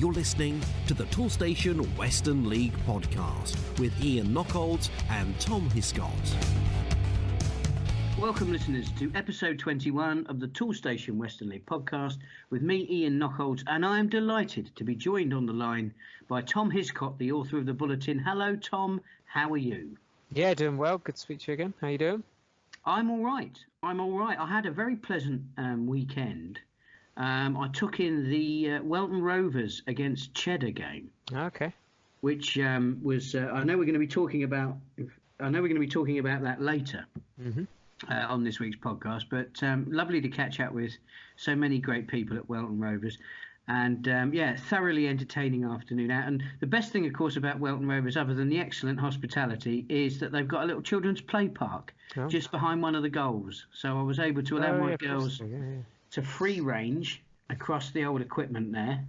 You're listening to the Toolstation Western League podcast with Ian Knockholds and Tom Hiscott. Welcome, listeners, to episode 21 of the Toolstation Western League podcast with me, Ian Knockholds, and I am delighted to be joined on the line by Tom Hiscott, the author of the Bulletin. Hello, Tom. How are you? Yeah, doing well. Good to speak to you again. How you doing? I'm all right. I had a very pleasant weekend. I took in the Welton Rovers against Cheddar game. Okay. Which was I know we're going to be talking about that later. Mm-hmm. On this week's podcast, but lovely to catch up with so many great people at Welton Rovers, and thoroughly entertaining afternoon out. And the best thing, of course, about Welton Rovers, other than the excellent hospitality, is that they've got a little children's play park just behind one of the goals. So I was able to allow my girls to free range across the old equipment there,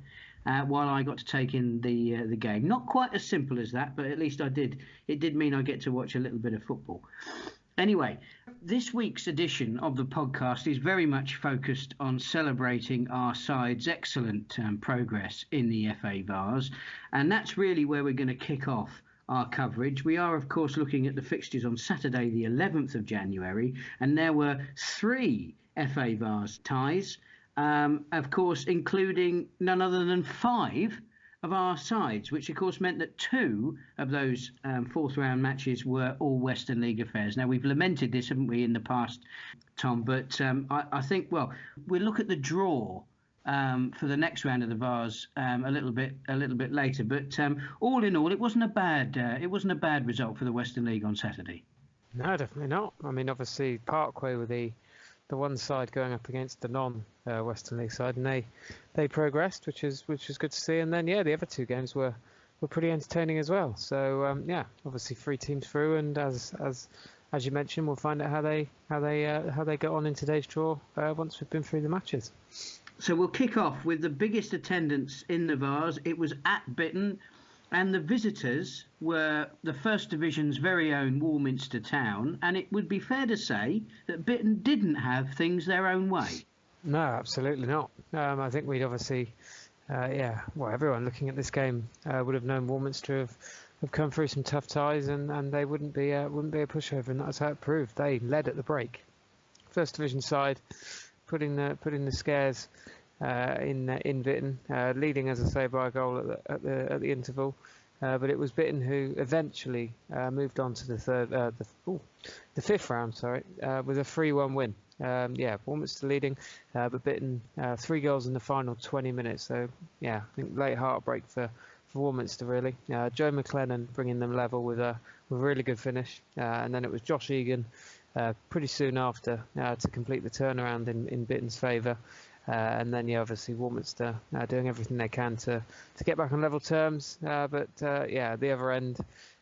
while I got to take in the game. Not quite as simple as that, but at least I did. It did mean I get to watch a little bit of football. Anyway, this week's edition of the podcast is very much focused on celebrating our side's excellent progress in the FA Vase, and that's really where we're going to kick off our coverage. We are, of course, looking at the fixtures on Saturday, the 11th of January, and there were 3 FA Vase ties, of course, including none other than 5 of our sides, which of course meant that 2 of those fourth round matches were all Western League affairs. Now, we've lamented this, haven't we, in the past, Tom, but I think, well, we'll look at the draw for the next round of the Vase a little bit later, but all in all, it wasn't a bad result for the Western League on Saturday. No, definitely not. I mean, obviously Parkway were the one side going up against the non-Western League side, and they progressed, which is good to see. And then the other 2 games were pretty entertaining as well. So obviously 3 teams through, and as you mentioned, we'll find out how they get on in today's draw once we've been through the matches. So we'll kick off with the biggest attendance in the Vase. It was at Bitton, and the visitors were the First Division's very own Warminster Town, and it would be fair to say that Bitton didn't have things their own way. No, absolutely not. I think we'd obviously, everyone looking at this game would have known Warminster have come through some tough ties, and they wouldn't be a pushover, and that's how it proved. They led at the break. First Division side putting the scares in Bitton, leading, as I say, by a goal at the interval. But it was Bitton who eventually moved on to the fifth round, with a 3-1 win. Warminster leading, but Bitton 3 goals in the final 20 minutes. So I think late heartbreak for Warminster really. Joe McLennan bringing them level with a really good finish, and then it was Josh Egan pretty soon after to complete the turnaround in Bitton's favour. And then, obviously Warminster doing everything they can to get back on level terms. But at the other end,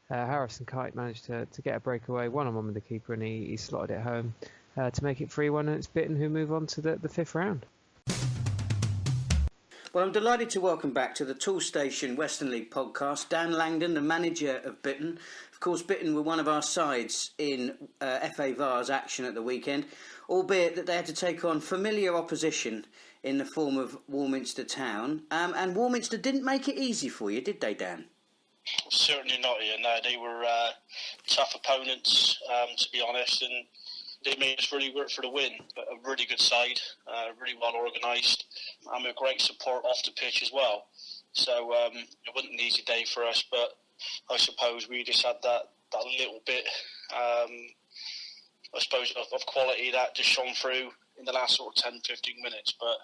Harrison Kite managed to get a breakaway one-on-one with the keeper, and he slotted it home to make it 3-1. And it's Bitton who move on to the 5th round. Well, I'm delighted to welcome back to the Toolstation Western League podcast Dan Langdon, the manager of Bitton. Of course, Bitton were one of our sides in FA Vase action at the weekend, albeit that they had to take on familiar opposition in the form of Warminster Town. And Warminster didn't make it easy for you, did they, Dan? Certainly not, Ian. No, they were tough opponents, to be honest, and they made us really work for the win. But a really good side, really well organised, and with great support off the pitch as well. So it wasn't an easy day for us, but I suppose we just had that little bit, I suppose, of quality that just shone through in the last sort of 10-15 minutes. But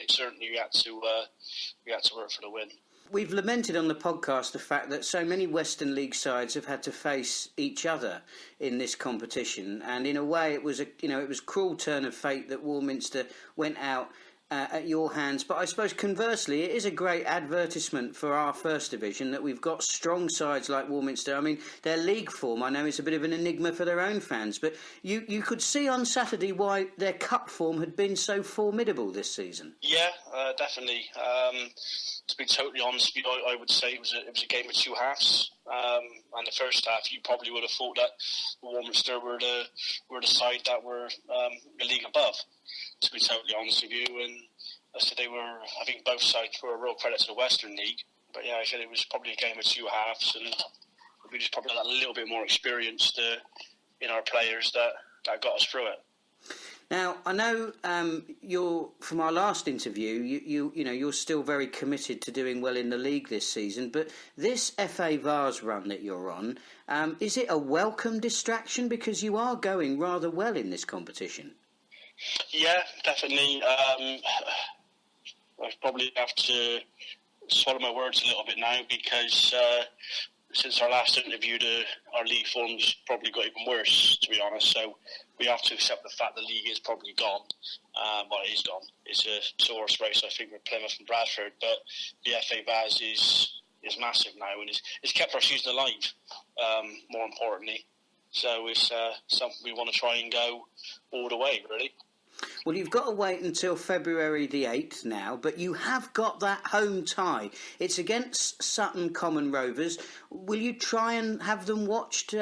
certainly we had to work for the win. We've lamented on the podcast the fact that so many Western League sides have had to face each other in this competition, and in a way it was a cruel turn of fate that Warminster went out at your hands. But I suppose conversely, it is a great advertisement for our First Division that we've got strong sides like Warminster. I mean, their league form, I know, is a bit of an enigma for their own fans, but you could see on Saturday why their cup form had been so formidable this season. Yeah, definitely. To be totally honest with you, I would say it was a game of 2 halves. And the first half, you probably would have thought that Warminster were the side that were the league above, to be totally honest with you. And I said I think both sides were a real credit to the Western League. But yeah, I said it was probably a game of two halves, and we just probably had a little bit more experience in our players that got us through it. Now, I know you're from our last interview. You're still very committed to doing well in the league this season. But this FA Vase run that you're on, is it a welcome distraction because you are going rather well in this competition? Yeah, definitely. I probably have to swallow my words a little bit now because since our last interview, our league form's probably got even worse, to be honest. So we have to accept the fact the league is probably gone. Well, it is gone. It's a horse race, I think, with Plymouth and Bradford. But the FA Vase is massive now, and it's kept our season alive, more importantly. So it's something we want to try and go all the way, really. Well, you've got to wait until February the 8th now, but you have got that home tie. It's against Sutton Common Rovers. Will you try and have them watched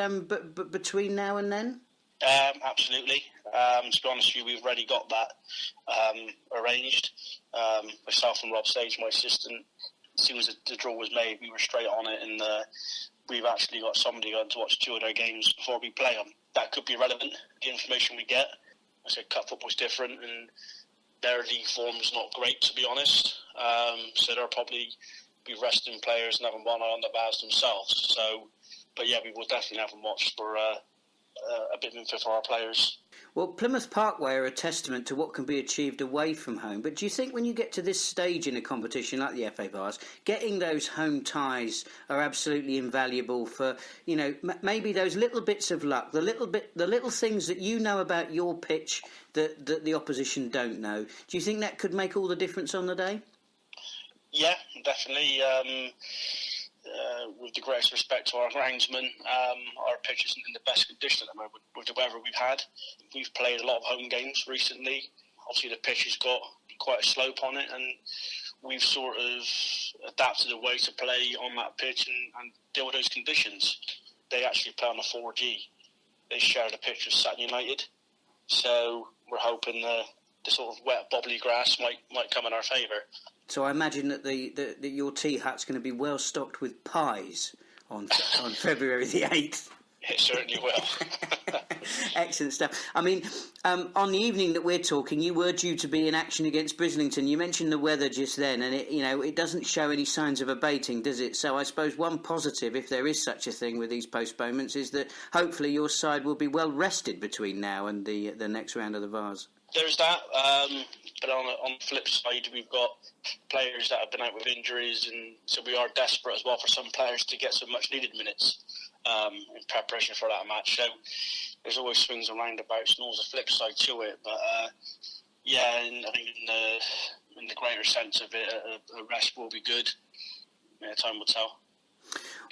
between now and then? Absolutely. To be honest with you, we've already got that arranged. Myself and Rob Sage, my assistant, as soon as the draw was made, we were straight on it, and we've actually got somebody going to watch two of their games before we play them. That could be relevant, the information we get. I said cup football's different, and their league form's not great, to be honest. So they'll probably be resting players and having one eye on the Vase themselves. So, but yeah, we will definitely have them watched for a bit of info for our players. Well, Plymouth Parkway are a testament to what can be achieved away from home. But do you think when you get to this stage in a competition like the FA Vase, getting those home ties are absolutely invaluable for, maybe those little bits of luck, the little things that you know about your pitch that the opposition don't know? Do you think that could make all the difference on the day? Yeah, definitely. With the greatest respect to our groundsmen, our pitch isn't in the best condition at the moment with the weather we've had. We've played a lot of home games recently. Obviously the pitch has got quite a slope on it, and we've sort of adapted a way to play on that pitch and deal with those conditions. They actually play on a 4G. They share the pitch with Sutton United, so we're hoping the sort of wet, bobbly grass might come in our favour. So I imagine that your tea hut's going to be well stocked with pies on February the 8th. It certainly will. Excellent stuff. I mean, on the evening that we're talking, you were due to be in action against Brislington. You mentioned the weather just then, and it doesn't show any signs of abating, does it? So I suppose one positive, if there is such a thing with these postponements, is that hopefully your side will be well rested between now and the next round of the Vase. There's that, but on the flip side, we've got players that have been out with injuries, and so we are desperate as well for some players to get some much-needed minutes in preparation for that match. So there's always swings and roundabouts, and always a flip side to it. But yeah, and I think in the greater sense of it, a rest will be good. Yeah, time will tell.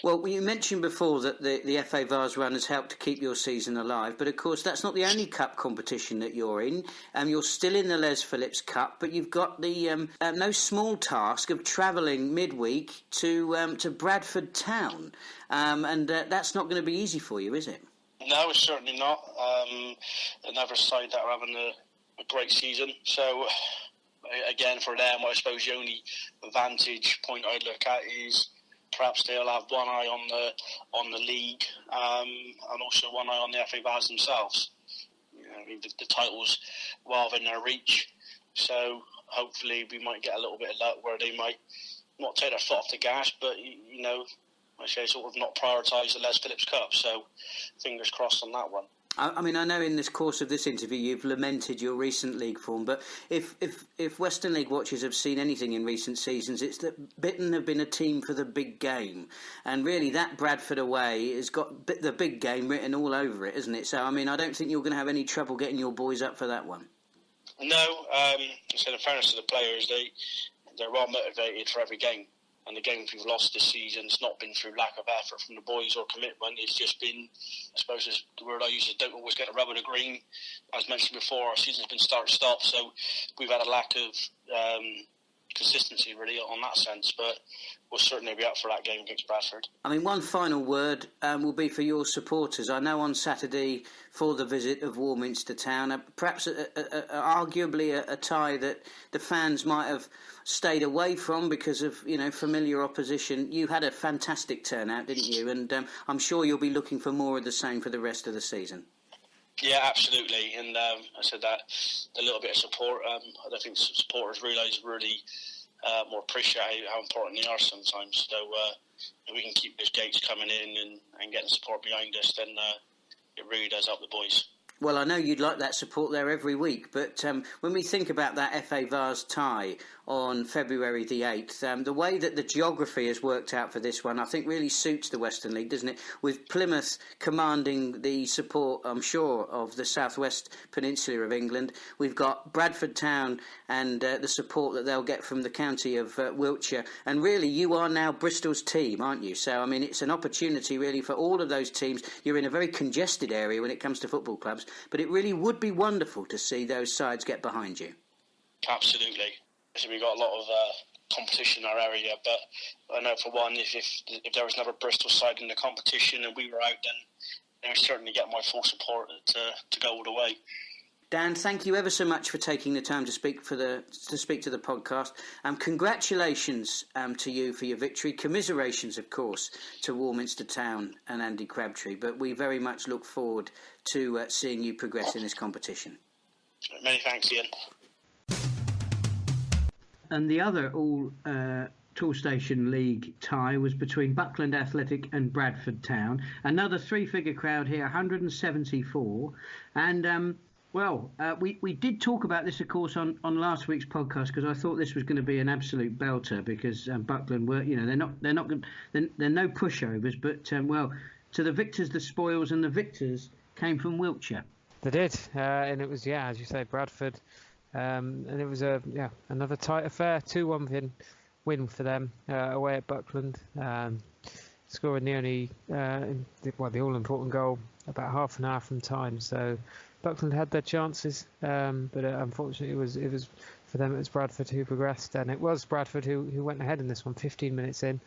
Well, you mentioned before that the FA Vase run has helped to keep your season alive, but of course that's not the only cup competition that you're in. You're still in the Les Phillips Cup, but you've got the no small task of travelling midweek to Bradford Town, and that's not going to be easy for you, is it? No, it's certainly not. Another side that are having a great season, so again for them, I suppose the only vantage point I'd look at is perhaps they'll have one eye on the league and also one eye on the FA Vase themselves. I mean, the title's well within their reach, so hopefully we might get a little bit of luck where they might not take their foot off the gas, but I say sort of not prioritise the Les Phillips Cup. So fingers crossed on that one. I mean, I know in this course of this interview you've lamented your recent league form, but if Western League watchers have seen anything in recent seasons, it's that Bitton have been a team for the big game. And really that Bradford away has got the big game written all over it, isn't it? So, I mean, I don't think you're going to have any trouble getting your boys up for that one. No, so in fairness to the players, they're well motivated for every game. And the games we've lost this season, it's not been through lack of effort from the boys or commitment. It's just been, I suppose the word I use is don't always get a rub of the green. As mentioned before, our season's been start-stop, so we've had a lack of consistency really on that sense, but we'll certainly be up for that game against Bradford. I mean, one final word will be for your supporters. I know on Saturday for the visit of Warminster Town, perhaps arguably a tie that the fans might have stayed away from because of familiar opposition. You had a fantastic turnout, didn't you? And I'm sure you'll be looking for more of the same for the rest of the season. Yeah, absolutely. And I said that the little bit of support, I think supporters realise really more appreciate how important they are sometimes. So if we can keep those gates coming in and getting support behind us, then it really does help the boys. Well, I know you'd like that support there every week, but when we think about that FA Vase tie on February the 8th, the way that the geography has worked out for this one, I think really suits the Western League, doesn't it? With Plymouth commanding the support, I'm sure, of the southwest peninsula of England. We've got Bradford Town and the support that they'll get from the county of Wiltshire. And really, you are now Bristol's team, aren't you? So, I mean, it's an opportunity really for all of those teams. You're in a very congested area when it comes to football clubs, but it really would be wonderful to see those sides get behind you. Absolutely. So we've got a lot of competition in our area, but I know for one, if there was another Bristol side in the competition and we were out, then we certainly get my full support to go all the way. Dan, thank you ever so much for taking the time to speak to the podcast. Congratulations to you for your victory. Commiserations, of course, to Warminster Town and Andy Crabtree. But we very much look forward to seeing you progress in this competition. Many thanks, Ian. And the other Toolstation League tie was between Buckland Athletic and Bradford Town. Another three-figure crowd here, 174. And we did talk about this, of course, on last week's podcast, because I thought this was going to be an absolute belter, because Buckland were, they're no pushovers, but to the victors the spoils, and the victors came from Wiltshire. They did, and it was as you say, Bradford, and it was another tight affair, 2-1 win for them away at Buckland, scoring the all-important goal about half an hour from time. So Buckland had their chances, but unfortunately it was for them. It was Bradford who progressed, and it was Bradford who went ahead in this one. 15 minutes in,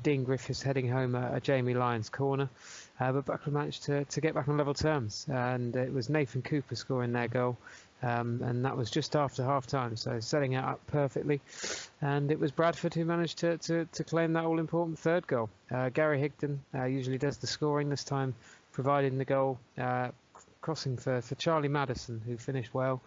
Dean Griffiths heading home a Jamie Lyons corner, but Buckland managed to get back on level terms, and it was Nathan Cooper scoring their goal, and that was just after half time, so setting it up perfectly. And it was Bradford who managed to claim that all important third goal. Gary Higdon usually does the scoring, this time providing the goal, crossing for Charlie Madison, who finished well,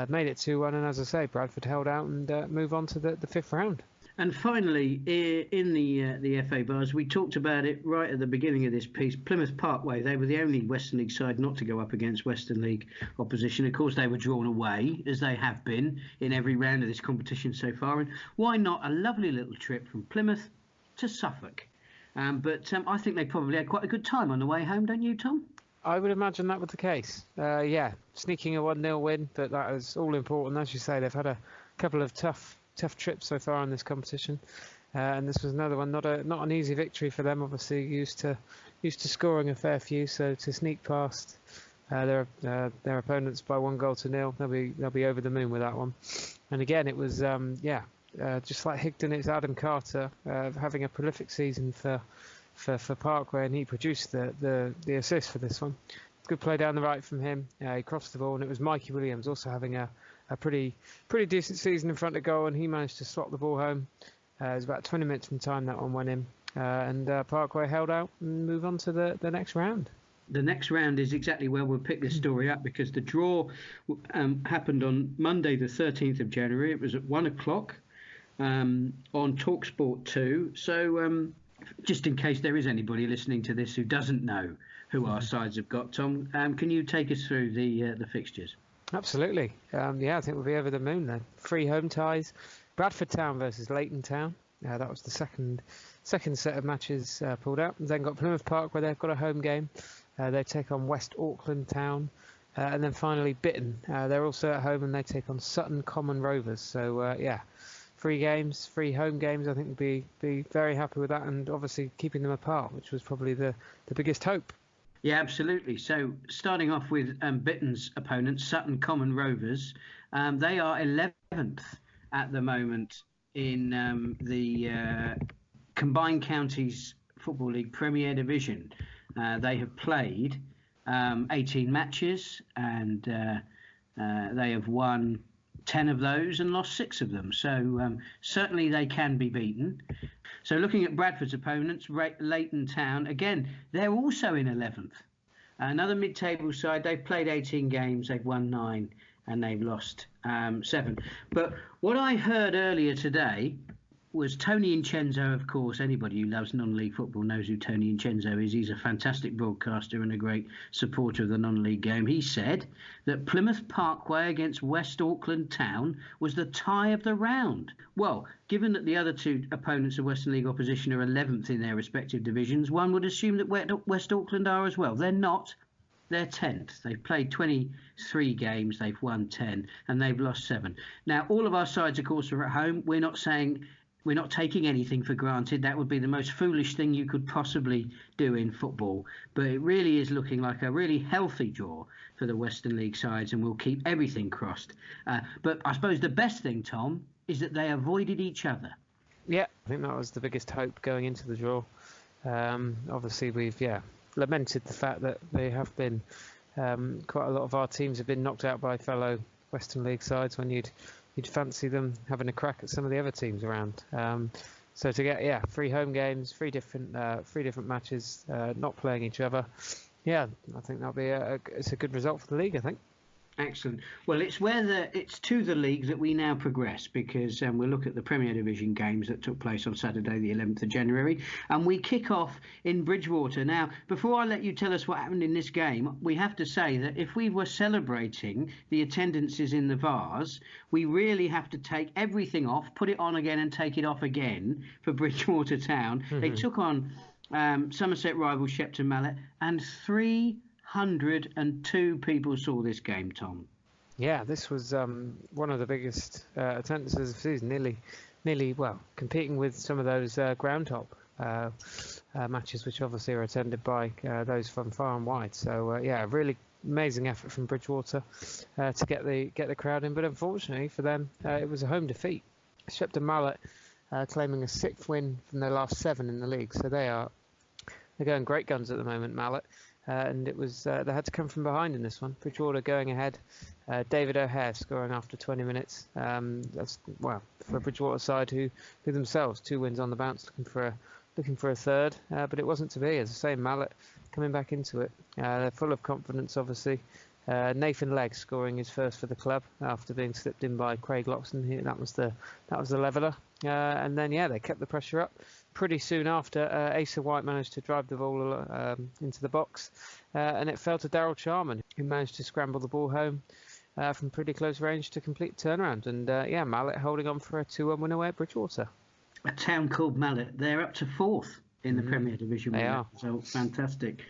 made it 2-1, and as I say, Bradford held out and move on to the fifth round. And finally, in the FA Vase, we talked about it right at the beginning of this piece. Plymouth Parkway, they were the only Western League side not to go up against Western League opposition. Of course, they were drawn away, as they have been in every round of this competition so far. And why not a lovely little trip from Plymouth to Suffolk? But I think they probably had quite a good time on the way home, don't you, Tom? I would imagine that was the case. Sneaking a 1-0 win, but that was all important. As you say, they've had a couple of tough trips so far in this competition, and this was another one. Not an easy victory for them. Obviously, used to scoring a fair few, so to sneak past their opponents by 1-0, they'll be over the moon with that one. And again, it was just like Higdon, it's Adam Carter having a prolific season for Parkway, and he produced the assist for this one. Good play down the right from him. He crossed the ball, and it was Mikey Williams also having a pretty decent season in front of goal, and he managed to slot the ball home. It was about 20 minutes from time that one went in, and Parkway held out and moved on to the next round. The next round is exactly where we'll pick this story up, because the draw happened on Monday the 13th of January. It was at 1 o'clock on TalkSport 2. So just in case there is anybody listening to this who doesn't know who our sides have got, Tom, can you take us through the fixtures? Absolutely. I think we'll be over the moon then. 3 home ties. Bradford Town versus Leighton Town. That was the second set of matches pulled out. And then got Plymouth Park, where they've got a home game. They take on West Auckland Town. And then finally Bitton. They're also at home, and they take on Sutton Common Rovers. So 3 games, 3 home games. I think we'll be very happy with that, and obviously keeping them apart, which was probably the biggest hope. Yeah, absolutely. So starting off with Bitton's opponents, Sutton Common Rovers, they are 11th at the moment in the Combined Counties Football League Premier Division. They have played 18 matches, and they have won 10 of those and lost 6 of them. So certainly they can be beaten. So looking at Bradford's opponents, Leighton Town, again, they're also in 11th. Another mid-table side, they've played 18 games, they've won 9 and they've lost 7. But what I heard earlier today was Tony Incenzo, of course. Anybody who loves non-league football knows who Tony Incenzo is. He's a fantastic broadcaster and a great supporter of the non-league game. He said that Plymouth Parkway against West Auckland Town was the tie of the round. Well, given that the other 2 opponents of Western League opposition are 11th in their respective divisions, one would assume that West Auckland are as well. They're not. They're 10th. They've played 23 games, they've won 10, and they've lost 7. Now, all of our sides, of course, are at home. We're not taking anything for granted. That would be the most foolish thing you could possibly do in football. But it really is looking like a really healthy draw for the Western League sides, and we'll keep everything crossed. But I suppose the best thing, Tom, is that they avoided each other. Yeah, I think that was the biggest hope going into the draw. Obviously, we've lamented the fact that they have been quite a lot of our teams have been knocked out by fellow Western League sides when you'd fancy them having a crack at some of the other teams around. So to get 3 home games, 3 different matches, not playing each other, I think that'll be it's a good result for the league, I think. Excellent. Well, it's to the league that we now progress, because we'll look at the Premier Division games that took place on Saturday, the 11th of January, and we kick off in Bridgewater. Now, before I let you tell us what happened in this game, we have to say that if we were celebrating the attendances in the Vase, we really have to take everything off, put it on again, and take it off again for Bridgewater Town. Mm-hmm. They took on Somerset rival Shepton Mallet, and 302 people saw this game, Tom. Yeah, this was one of the biggest attendances of the season, nearly competing with some of those ground top matches, which obviously are attended by those from far and wide. So a really amazing effort from Bridgewater to get the crowd in, but unfortunately for them, it was a home defeat. Shepton Mallet claiming a 6th win from their last 7 in the league, so they're going great guns at the moment, Mallet. And it was they had to come from behind in this one. Bridgewater going ahead. David O'Hare scoring after 20 minutes. That's for a Bridgewater side who themselves 2 wins on the bounce, looking for a third. But it wasn't to be. As I say, Mallet coming back into it. They're full of confidence, obviously. Nathan Legg scoring his first for the club after being slipped in by Craig Loxton. That was the leveller. And then they kept the pressure up. Pretty soon after, Asa White managed to drive the ball into the box, and it fell to Daryl Charman, who managed to scramble the ball home from pretty close range to complete turnaround. And Mallet holding on for a 2-1 win away at Bridgewater. A town called Mallet. They're up to 4th in the Premier Division. They are. So fantastic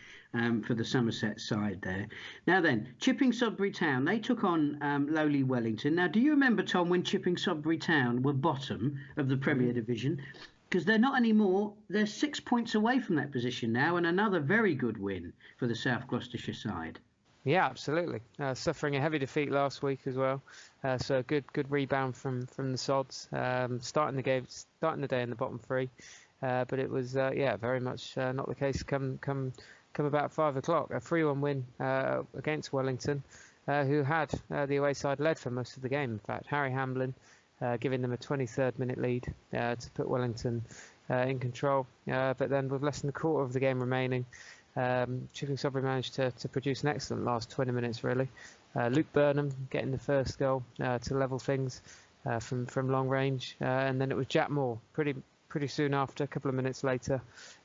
for the Somerset side there. Now then, Chipping Sodbury Town, they took on lowly Wellington. Now, do you remember, Tom, when Chipping Sodbury Town were bottom of the Premier Division? Because they're not anymore. They're 6 points away from that position now, and another very good win for the South Gloucestershire side. Yeah, absolutely. Suffering a heavy defeat last week as well. So a good rebound from the Sods. Starting the day in the bottom 3. But it was very much not the case come about 5 o'clock. A 3-1 win against Wellington, who had the away side led for most of the game. In fact, Harry Hamblin giving them a 23rd minute lead to put Wellington in control. But then with less than a quarter of the game remaining, Chipping Sodbury managed to produce an excellent last 20 minutes, really. Luke Burnham getting the first goal to level things from long range. And then it was Jack Moore pretty soon after, a couple of minutes later,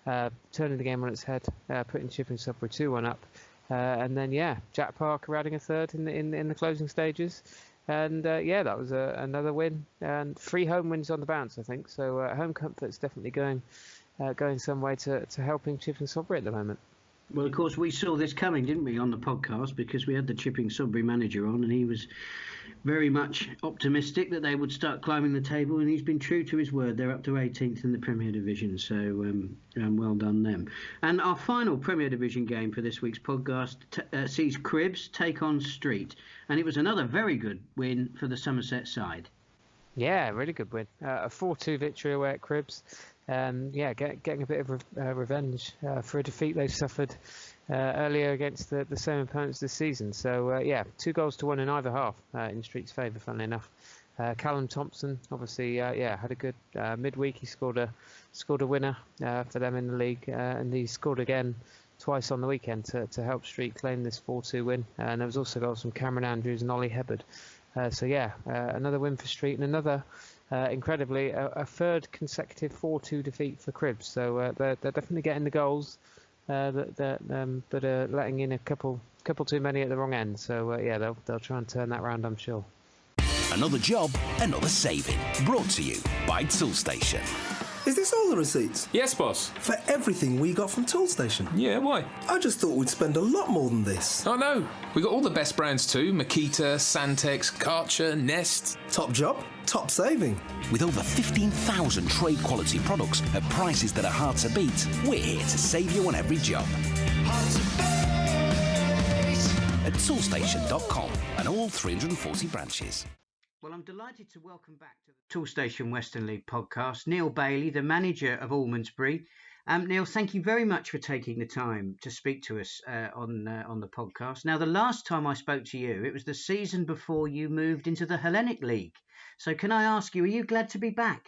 turning the game on its head, putting Chipping Sodbury 2-1 up. And then, Jack Parker adding a third in the closing stages. And that was another win, and 3 home wins on the bounce, I think. So home comfort's definitely going some way to helping Chipping Sodbury at the moment. Well, of course, we saw this coming, didn't we, on the podcast, because we had the Chipping Sodbury manager on, and he was very much optimistic that they would start climbing the table, and he's been true to his word. They're up to 18th in the Premier Division, so well done them. And our final Premier Division game for this week's podcast sees Cribs take on Street, and it was another very good win for the Somerset side. Yeah, really good win. A 4-2 victory away at Cribs. Getting a bit of revenge for a defeat they suffered earlier against the same opponents this season. So 2 goals to 1 in either half in Street's favour, funnily enough. Callum Thompson obviously had a good midweek. He scored a winner for them in the league, and he scored again twice on the weekend to help Street claim this 4-2 win. And there was also goals from Cameron Andrews and Ollie Hebbard. Another win for Street, and another, incredibly, a third consecutive 4-2 defeat for Cribs. So they're definitely getting the goals, but letting in a couple too many at the wrong end. So they'll try and turn that round, I'm sure. Another job, another saving. Brought to you by Toolstation. Is this all the receipts? Yes, boss. For everything we got from Toolstation? Yeah, why? I just thought we'd spend a lot more than this. Oh, no. We got all the best brands too. Makita, Santex, Karcher, Nest. Top job, top saving. With over 15,000 trade-quality products at prices that are hard to beat, we're here to save you on every job. At toolstation.com and all 340 branches. Well, I'm delighted to welcome back to the Toolstation Western League podcast, Neil Bailey, the manager of Almondsbury. Neil, thank you very much for taking the time to speak to us on the podcast. Now, the last time I spoke to you, it was the season before you moved into the Hellenic League. So can I ask you, are you glad to be back?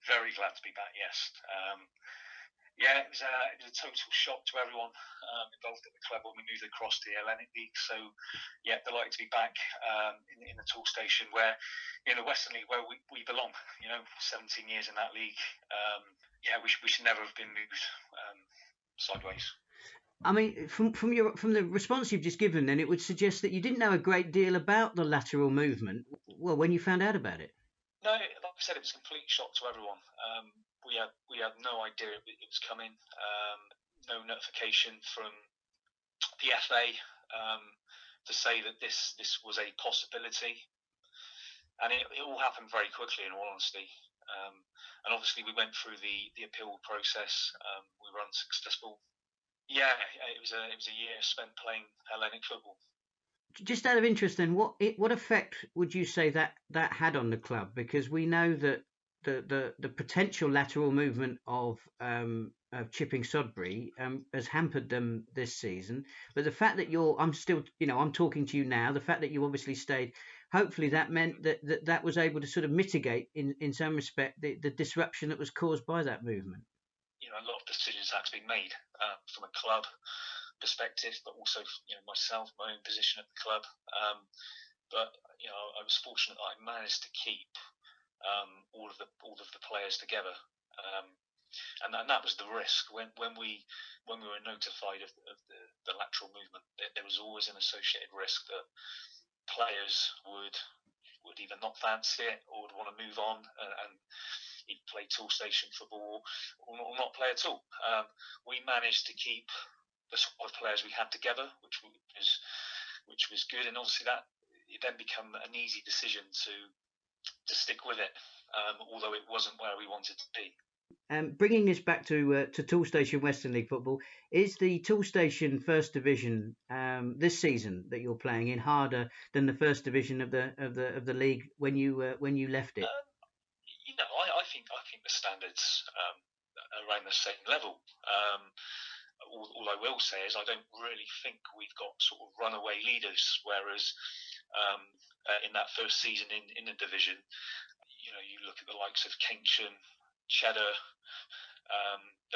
Very glad to be back, yes. It was a total shock to everyone involved at the club when we moved across to the Hellenic League. So, delighted to be back in the Toolstation, where in the Western League, where we belong. 17 years in that league. We should never have been moved sideways. I mean, from the response you've just given, then it would suggest that you didn't know a great deal about the lateral movement. Well, when you found out about it. No, like I said, it was a complete shock to everyone. We had no idea it was coming. No notification from the FA to say that this was a possibility, and it all happened very quickly. In all honesty, and obviously we went through the appeal process. We were unsuccessful. Yeah, it was a year spent playing Hellenic football. Just out of interest, then, what effect would you say that had on the club? Because we know that the potential lateral movement of Chipping Sodbury has hampered them this season. But the fact that I'm talking to you now, the fact that you obviously stayed, hopefully that meant that was able to sort of mitigate in some respect the disruption that was caused by that movement. A lot of decisions had to be made from a club perspective, but also myself, my own position at the club. But I was fortunate that I managed to keep all of the players together, and that was the risk when we were notified of the lateral movement. There was always an associated risk that players would either not fancy it or would want to move on and either play Toolstation football or not play at all. We managed to keep the squad of players we had together, which was good, and obviously that it then became an easy decision to stick with it, although it wasn't where we wanted to be. Bringing this back to Toolstation Western League football, is the Toolstation First Division this season that you're playing in harder than the First Division of the league when you left it? I think the standards are around the same level. All I will say is I don't really think we've got sort of runaway leaders, whereas in that first season in the division, you look at the likes of Keynsham, Cheddar,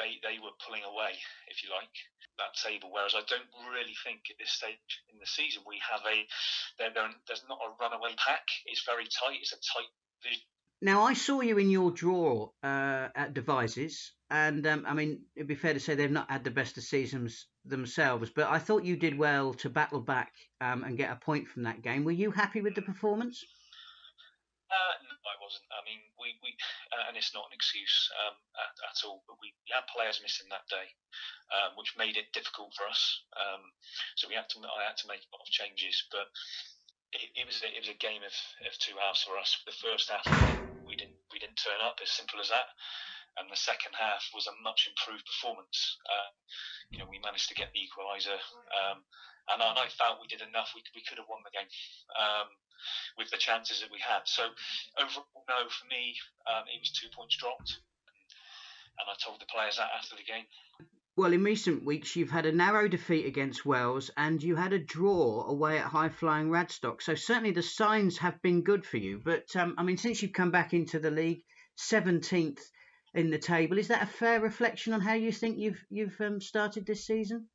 they were pulling away, if you like, that table, whereas I don't really think at this stage in the season we have there's not a runaway pack. It's very tight. It's a tight division. Now, I saw you in your draw at Devizes, and it'd be fair to say they've not had the best of seasons themselves, but I thought you did well to battle back and get a point from that game. Were you happy with the performance? No, I wasn't. I mean, we and it's not an excuse at all, but we had players missing that day, which made it difficult for us. So I had to make a lot of changes, but it was a game of two halves for us. The first half we didn't turn up, as simple as that. And the second half was a much improved performance. We managed to get the equaliser, and I felt we did enough. We could have won the game with the chances that we had. So overall, no, for me, it was 2 points dropped, and I told the players that after the game. Well, in recent weeks, you've had a narrow defeat against Wales and you had a draw away at high-flying Radstock. So certainly the signs have been good for you. But, since you've come back into the league, 17th in the table, is that a fair reflection on how you think you've started this season?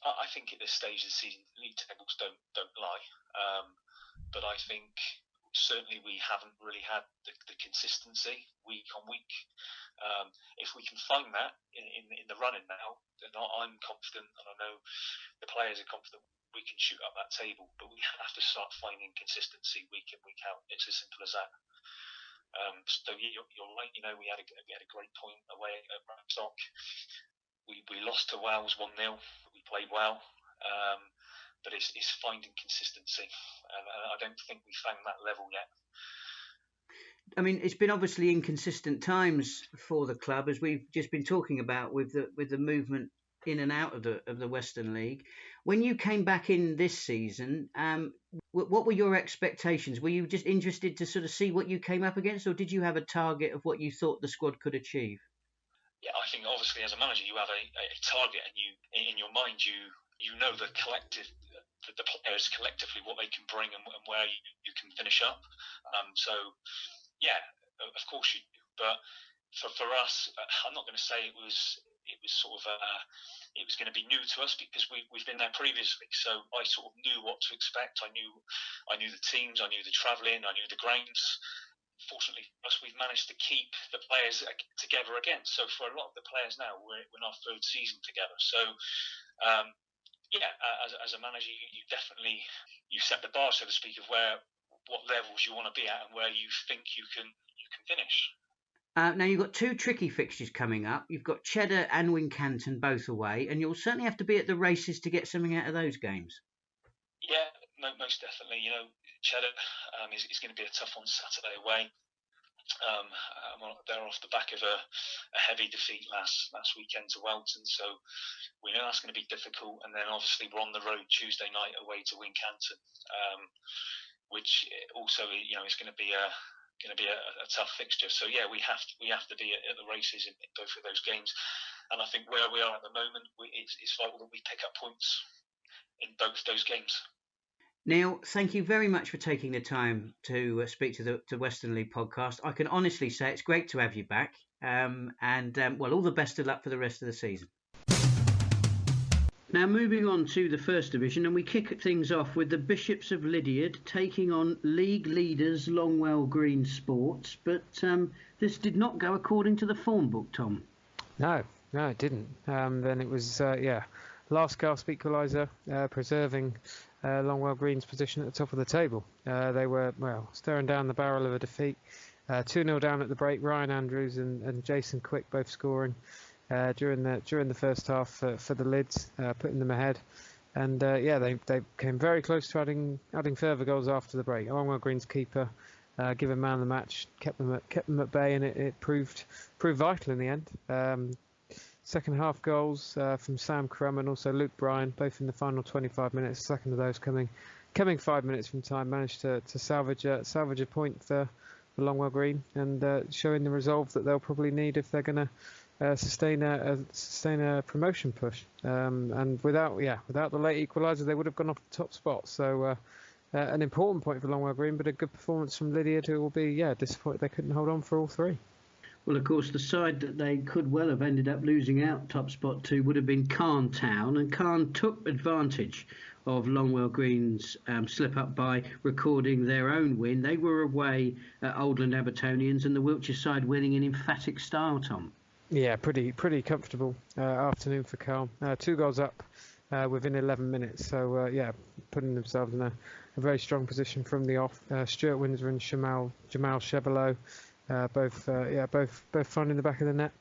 I think at this stage of the season, league tables don't lie. But I think certainly we haven't really had the consistency week on week. If we can find that in the running now, then I'm confident, and I know the players are confident we can shoot up that table. But we have to start finding consistency week in, week out. It's as simple as that. So you're right. We had a great point away at Radstock. We lost to Wales 1-0. We played well. But it's finding consistency, and I don't think we found that level yet. It's been obviously inconsistent times for the club, as we've just been talking about with the movement in and out of the Western League. When you came back in this season, what were your expectations? Were you just interested to sort of see what you came up against, or did you have a target of what you thought the squad could achieve? Yeah, I think obviously as a manager you have a target, and you in your mind you know the players collectively, what they can bring and where you can finish up. So yeah, of course you do. But for us, I'm not going to say it was sort of it was going to be new to us, because we've been there previously. So I sort of knew what to expect. I knew the teams, I knew the travelling, I knew the grounds. Fortunately for us, we've managed to keep the players together again. So for a lot of the players now, we're in our third season together. So as a manager, you definitely set the bar, so to speak, of what levels you want to be at and where you think you can finish. Now you've got two tricky fixtures coming up. You've got Cheddar and Wincanton both away, and you'll certainly have to be at the races to get something out of those games. Yeah, most definitely. Cheddar is going to be a tough one Saturday away. They're off the back of a heavy defeat last weekend to Welton, so we know that's going to be difficult. And then obviously we're on the road Tuesday night away to Wincanton, which also is going to be a tough fixture. So yeah, we have to be at the races in both of those games. And I think where we are at the moment, it's vital that we pick up points in both those games. Neil, thank you very much for taking the time to speak to the Western League podcast. I can honestly say it's great to have you back, and all the best of luck for the rest of the season. Now moving on to the First Division, and we kick things off with the Bishops of Lydiard taking on league leaders Longwell Green Sports, but this did not go according to the form book, Tom. No, it didn't. Then it was, last gasp equaliser, preserving Longwell Green's position at the top of the table. They were, staring down the barrel of a defeat. 2-0 down at the break. Ryan Andrews and Jason Quick both scoring during the first half for the Lids, putting them ahead. And they came very close to adding further goals after the break. Longwell Green's keeper, given man of the match, kept them at bay, and it proved vital in the end. Second half goals from Sam Crum and also Luke Bryan, both in the final 25 minutes. The second of those coming 5 minutes from time, managed to salvage a point for Longwell Green, and showing the resolve that they'll probably need if they're going to sustain a promotion push. And without the late equaliser, they would have gone off the top spot. So an important point for Longwell Green, but a good performance from Lydiard, who will be disappointed they couldn't hold on for all three. Well, of course, the side that they could well have ended up losing out top spot to would have been Cairn Town, and Cairn took advantage of Longwell Green's slip-up by recording their own win. They were away at Oldland Abertonians, and the Wiltshire side winning in emphatic style, Tom. Yeah, pretty comfortable afternoon for Cairn. 2 goals up within 11 minutes, so putting themselves in a very strong position from the off. Stuart Windsor and Jamal Chevallot, both finding the back of the net,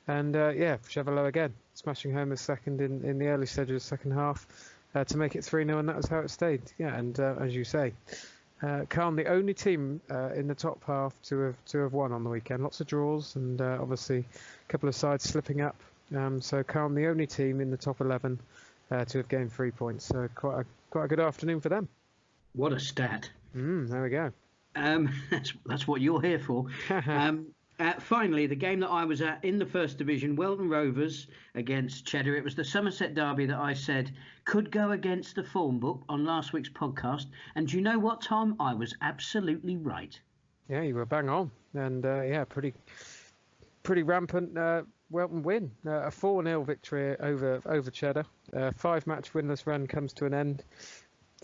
and Chevallot again smashing home a second in the early stage of the second half to make it 3-0, and that was how it stayed. Yeah, and as you say, Calm, the only team in the top half to have won on the weekend. Lots of draws and obviously a couple of sides slipping up. So Calm, the only team in the top 11 to have gained 3 points. So quite a good afternoon for them. What a stat! There we go. That's what you're here for. Finally, the game that I was at in the First Division, Welton Rovers against Cheddar. It was the Somerset derby that I said could go against the form book on last week's podcast. And do you know what, Tom? I was absolutely right. Yeah, you were bang on. And pretty rampant Welton win. A 4-0 victory over Cheddar. 5-match winless run comes to an end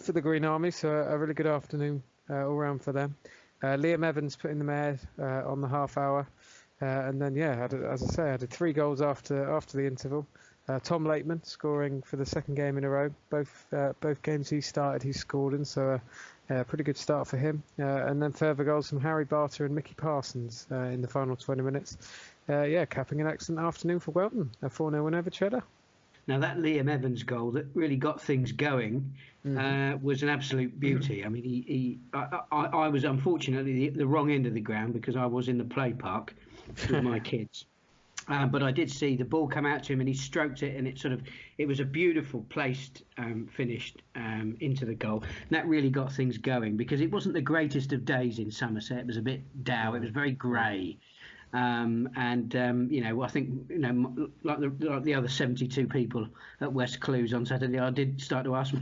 for the Green Army. So a really good afternoon all round for them. Liam Evans put in the mare on the half hour, and then as I say, had 3 goals after the interval. Tom Lateman scoring for the second game in a row. Both games he started, he scored in, so a pretty good start for him. And then further goals from Harry Barter and Mickey Parsons in the final 20 minutes. Capping an excellent afternoon for Welton. A 4-0 win over Cheddar. Now, that Liam Evans goal that really got things going was an absolute beauty. I mean, I was unfortunately the wrong end of the ground because I was in the play park with my kids. But I did see the ball come out to him and he stroked it, and it was a beautiful placed finished into the goal. And that really got things going because it wasn't the greatest of days in Somerset. It was a bit dour. It was very grey. I think, like the other 72 people at West Clues on Saturday, I did start to ask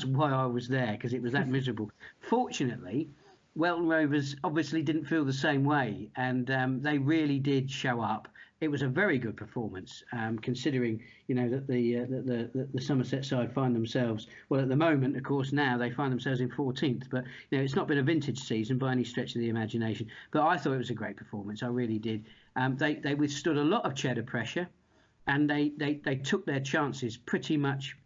why I was there because it was that miserable. Fortunately, Welton Rovers obviously didn't feel the same way, and they really did show up. It was a very good performance, considering that the Somerset side find themselves, well, at the moment, of course, now they find themselves in 14th, but it's not been a vintage season by any stretch of the imagination. But I thought it was a great performance. I really did. They withstood a lot of Cheddar pressure, and they took their chances pretty much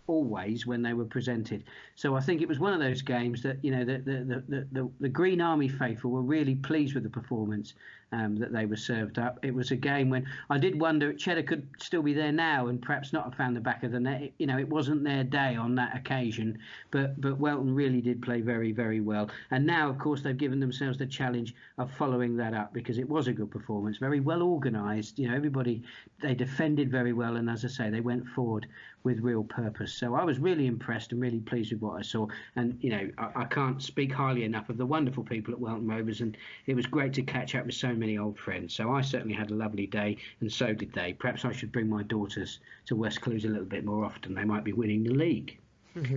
always when they were presented. So I think it was one of those games that the Green Army faithful were really pleased with the performance that they were served up. It was a game when I did wonder Cheddar could still be there now and perhaps not have found the back of the net. It wasn't their day on that occasion, but Welton really did play very, very well. And now, of course, they've given themselves the challenge of following that up because it was a good performance, very well organised. Everybody, they defended very well, and as I say, they went forward with real purpose. So I was really impressed and really pleased with what I saw. And I can't speak highly enough of the wonderful people at Welton Rovers, and it was great to catch up with so many old friends. So I certainly had a lovely day, and so did they. Perhaps I should bring my daughters to West Clues a little bit more often. They might be winning the league.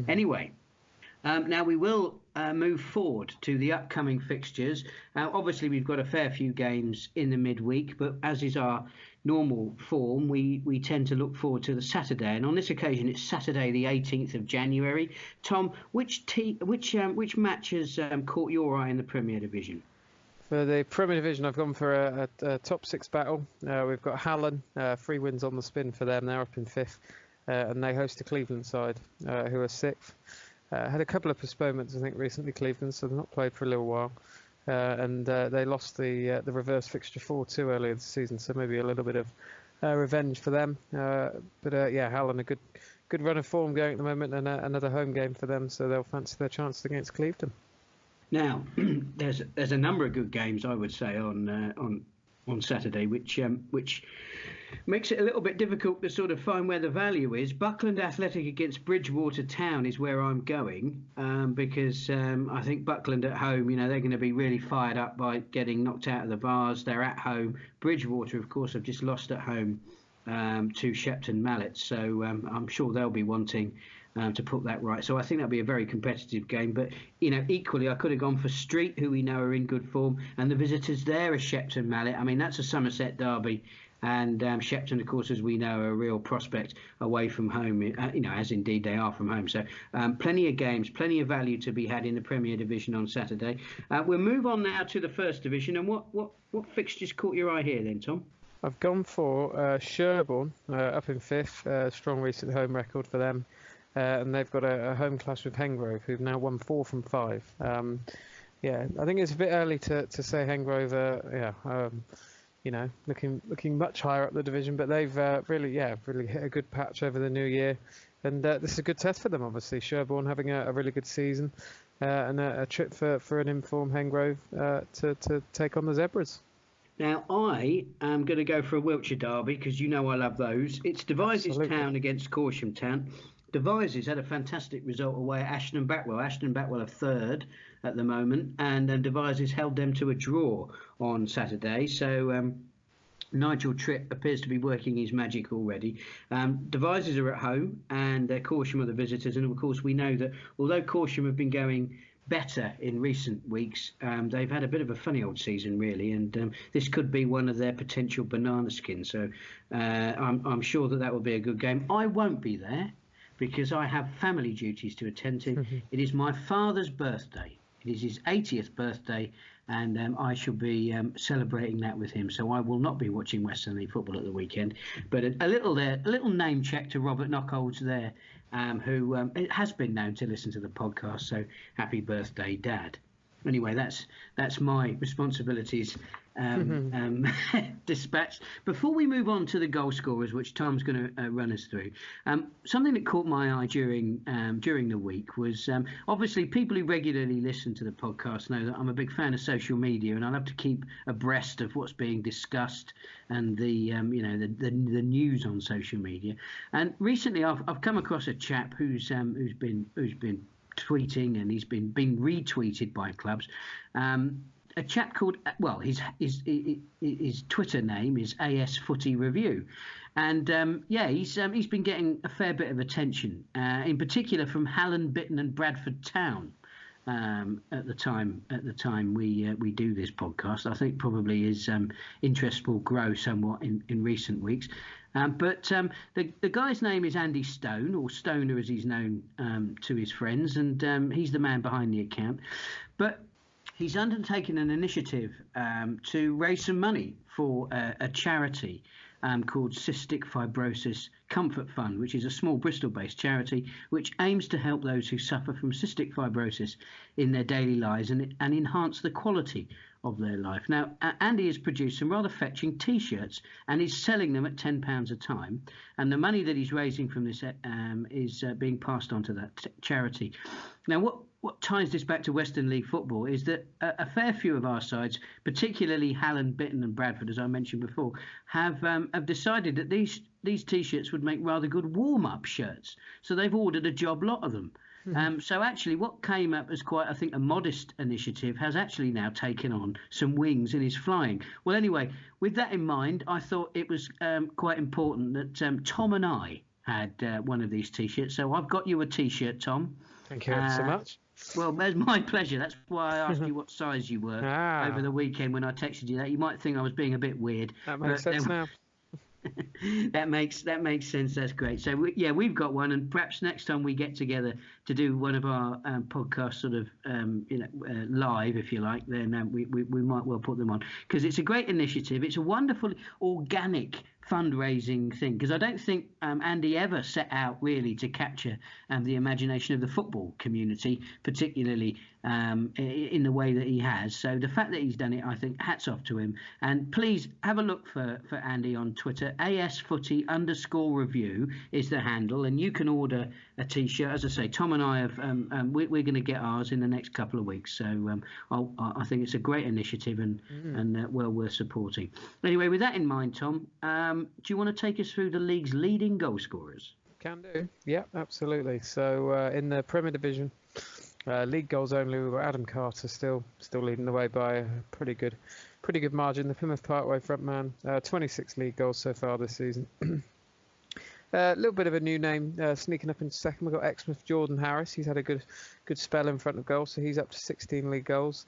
Anyway, now we will move forward to the upcoming fixtures. Obviously, we've got a fair few games in the midweek, but as is our normal form, we tend to look forward to the Saturday, and on this occasion it's Saturday the 18th of January. Tom, which match has caught your eye in the Premier Division? For the Premier Division, I've gone for a top 6 battle. We've got Hallen, 3 wins on the spin for them. They're up in 5th, and they host the Cleveland side, who are 6th. Had a couple of postponements, I think, recently, Cleveland, so they've not played for a little while. And they lost the reverse fixture 4-2 earlier this season, so maybe a little bit of revenge for them. Hallen, a good run of form going at the moment, and another home game for them, so they'll fancy their chances against Clevedon. Now, there's a number of good games, I would say, on Saturday, which makes it a little bit difficult to sort of find where the value is. Buckland Athletic against Bridgewater Town is where I'm going, because I think Buckland at home, they're going to be really fired up by getting knocked out of the Vase. They're at home. Bridgewater, of course, have just lost at home to Shepton Mallet, so I'm sure they'll be wanting to put that right. So I think that'll be a very competitive game. But, equally, I could have gone for Street, who we know are in good form, and the visitors there are Shepton Mallet. I mean, that's a Somerset derby. And Shepton, of course, as we know, are a real prospect away from home, as indeed they are from home. So plenty of games, plenty of value to be had in the Premier Division on Saturday. We'll move on now to the First Division. And what fixtures caught your eye here then, Tom? I've gone for Sherborne, up in 5th, strong recent home record for them. And they've got a home clash with Hengrove, who've now won 4 from 5. I think it's a bit early to say Hengrove looking much higher up the division, but they've really hit a good patch over the new year, and this is a good test for them. Obviously, Sherborne having a really good season, and a trip for an informed Hengrove to take on the Zebras. Now, I am going to go for a Wiltshire derby because you know I love those. It's Devizes Town against Corsham Town. Devizes had a fantastic result away at Ashton and Backwell. Ashton and Backwell are third at the moment, and Devizes held them to a draw on Saturday. So Nigel Tripp appears to be working his magic already. Devizes are at home, and Corsham are the visitors. And of course, we know that although Corsham have been going better in recent weeks, they've had a bit of a funny old season, really, and this could be one of their potential banana skins. So I'm sure that will be a good game. I won't be there because I have family duties to attend to. It is my father's birthday. It is his 80th birthday, and I shall be celebrating that with him. So I will not be watching Western League football at the weekend. But a little name check to Robert Knockholds there, who has been known to listen to the podcast. So happy birthday, Dad. Anyway, that's my responsibilities dispatched. Before we move on to the goal scorers, which Tom's going to run us through, something that caught my eye during the week was obviously people who regularly listen to the podcast know that I'm a big fan of social media, and I love to keep abreast of what's being discussed and the news on social media. And recently, I've come across a chap who's been tweeting, and he's been retweeted by clubs. A chap called, well, his Twitter name is AS Footy Review, and he's been getting a fair bit of attention, in particular from Hallen, Bitton, and Bradford Town. At the time we do this podcast, I think probably his interest will grow somewhat in recent weeks. But the guy's name is Andy Stone, or Stoner as he's known to his friends, and he's the man behind the account. But he's undertaken an initiative to raise some money for a charity called Cystic Fibrosis Comfort Fund, which is a small Bristol-based charity which aims to help those who suffer from cystic fibrosis in their daily lives and enhance the quality of their life. Now, Andy has produced some rather fetching T-shirts and is selling them at £10 a time, and the money that he's raising from this is being passed on to that charity. Now, what ties this back to Western League football is that a fair few of our sides, particularly Hallen, Bitton and Bradford, as I mentioned before, have decided that these T-shirts would make rather good warm-up shirts. So they've ordered a job lot of them. So actually what came up as quite, I think, a modest initiative has actually now taken on some wings and is flying. Well, anyway, with that in mind, I thought it was quite important that Tom and I had one of these T-shirts. So I've got you a T-shirt, Tom. Thank you so much. Well, that's my pleasure. That's why I asked you what size you were over the weekend when I texted you that. You might think I was being a bit weird. That makes sense now. That makes sense. That's great. So we've got one, and perhaps next time we get together to do one of our podcasts, sort of live, if you like, then we might well put them on, because it's a great initiative. It's a wonderful organic fundraising thing, because I don't think Andy ever set out really to capture the imagination of the football community, particularly in the way that he has. So the fact that he's done it, I think, hats off to him. And please have a look for Andy on Twitter. ASFooty_review is the handle, and you can order a T-shirt. As I say, Tom and I have we're going to get ours in the next couple of weeks. So I think it's a great initiative and well worth supporting. Anyway, with that in mind, Tom, do you want to take us through the league's leading goal scorers? Can do. Yeah, absolutely. So in the Premier Division, league goals only, we've got Adam Carter still leading the way by a pretty good margin. The Plymouth Parkway frontman, 26 league goals so far this season. A little bit of a new name sneaking up in second. We've got Exmouth Jordan Harris. He's had a good spell in front of goal, so he's up to 16 league goals.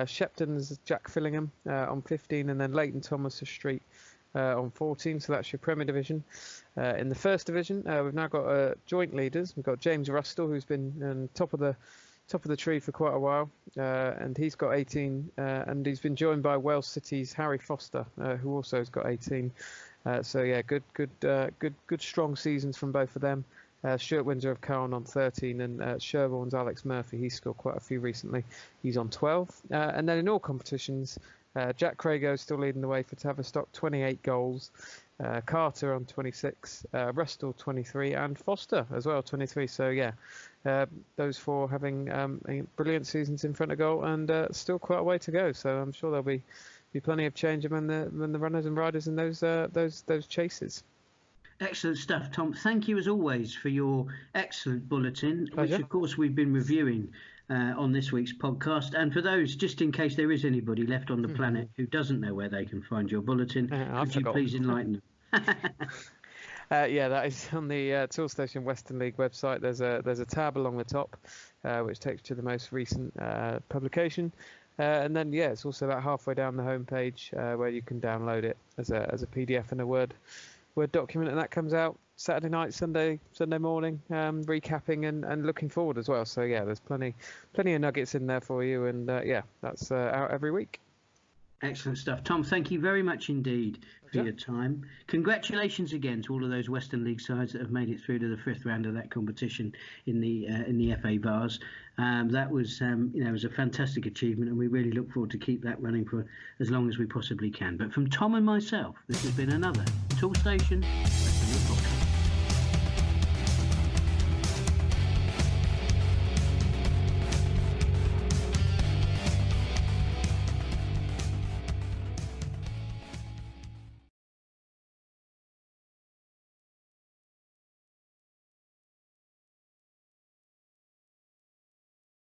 Shepton's Jack Fillingham on 15, and then Leighton Thomas of Street on 14. So that's your Premier Division. In the First Division, we've now got joint leaders. We've got James Rustle, who's been top of the tree for quite a while, and he's got 18, and he's been joined by Wales City's Harry Foster, who also has got 18. So yeah, good strong seasons from both of them. Stuart Windsor of Carn on 13, and Sherborne's Alex Murphy, he's scored quite a few recently. He's on 12. And then in all competitions, Jack Crago is still leading the way for Tavistock, 28 goals. Carter on 26, Rustall 23, and Foster as well 23. So yeah, those 4 having brilliant seasons in front of goal, and still quite a way to go. So I'm sure there'll be plenty of change among the runners and riders in those chases. Excellent stuff, Tom. Thank you as always for your excellent bulletin, Pleasure. which of course we've been reviewing on this week's podcast. And for those, just in case there is anybody left on the planet who doesn't know where they can find your bulletin, could you please enlighten them? Yeah, that is on the Toolstation Western League website. There's a tab along the top which takes you to the most recent publication, and then it's also about halfway down the homepage where you can download it as a PDF and a Word document, and that comes out Saturday night, Sunday morning, recapping and looking forward as well. So yeah, there's plenty of nuggets in there for you, and that's out every week. Excellent stuff, Tom. Thank you very much indeed for your time. Congratulations again to all of those Western League sides that have made it through to the 5th round of that competition in the FA Vase. That was was a fantastic achievement, and we really look forward to keep that running for as long as we possibly can. But from Tom and myself, this has been another Toolstation Western League podcast.